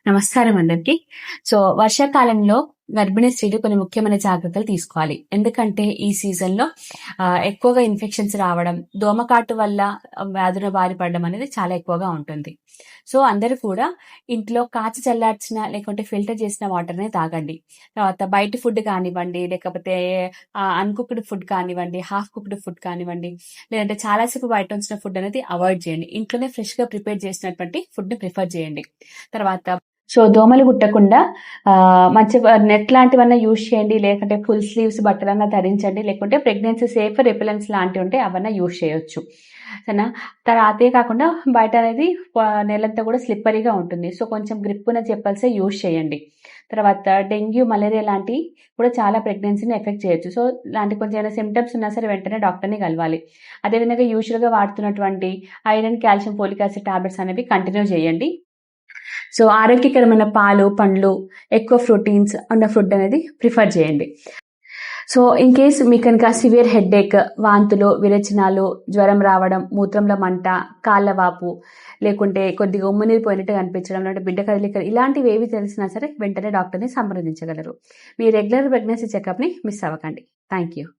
నమస్కారం అందరికి. వర్షాకాలంలో గర్భిణీ స్త్రీలు కొన్ని ముఖ్యమైన జాగ్రత్తలు తీసుకోవాలి. ఎందుకంటే ఈ సీజన్‌లో ఎక్కువగా ఇన్ఫెక్షన్స్ రావడం, దోమకాటు వల్ల వ్యాధుల బారి పడడం అనేది చాలా ఎక్కువగా ఉంటుంది. అందరూ కూడా ఇంట్లో కాచి చల్లార్చిన లేకుంటే ఫిల్టర్ చేసిన వాటర్‌నే తాగండి. తర్వాత బయట ఫుడ్ కానివ్వండి, లేకపోతే అన్‌కుక్డ్ ఫుడ్ కానివ్వండి, హాఫ్ కుక్డ్ ఫుడ్ కానివ్వండి, లేదంటే చాలా సేపు బయట ఉంచిన ఫుడ్ అనేది అవాయిడ్ చేయండి. ఇంట్లోనే ఫ్రెష్‌గా ప్రిపేర్ చేసినటువంటి ఫుడ్‌ని ప్రిఫర్ చేయండి. తర్వాత దోమలు కుట్టకుండా మంచి నెట్ లాంటివన్నా యూజ్ చేయండి. లేకుంటే ఫుల్ స్లీవ్స్ బట్టలన్నా ధరించండి. లేకుంటే ప్రెగ్నెన్సీ సేఫ్ రిపెలెంట్స్ లాంటివి ఉంటే అవన్నా యూజ్ చేయొచ్చు. సరేనా? అదే కాకుండా బయట అనేది నేలంతా కూడా స్లిప్పరీగా ఉంటుంది. కొంచెం గ్రిప్ ఉన్న చెప్పల్సే యూజ్ చేయండి. తర్వాత డెంగ్యూ, మలేరియా లాంటివి కూడా చాలా ప్రెగ్నెన్సీని ఎఫెక్ట్ చేయొచ్చు. ఇలాంటి కొంచెం ఏమైనా సిమ్టమ్స్ ఉన్నా సరే వెంటనే డాక్టర్‌ని కలవాలి. అదేవిధంగా యూజువల్‌గా వాడుతున్నటువంటి iron, calcium, folic acid tablets అనేవి కంటిన్యూ చేయండి. ఆరోగ్యకరమైన పాలు, పండ్లు, ఎక్కువ ప్రోటీన్స్ ఉన్న ఫుడ్ అనేది ప్రిఫర్ చేయండి. ఇన్ కేస్ మీకు కనుక సివియర్ హెడ్ఏక్, వాంతులు, విరేచనాలు, జ్వరం రావడం, మూత్రంలో మంట, కాళ్ళ వాపు, లేకుంటే కొద్దిగా ఉమ్మునీరు పోయినట్టుగా అనిపించడం, లేదంటే బిడ్డ కదలికలు ఇలాంటివి ఏవి తెలిసినా సరే వెంటనే డాక్టర్ని సంప్రదించగలరు. మీ రెగ్యులర్ ప్రెగ్నెన్సీ చెకప్‌ని మిస్ అవ్వకండి. Thank you.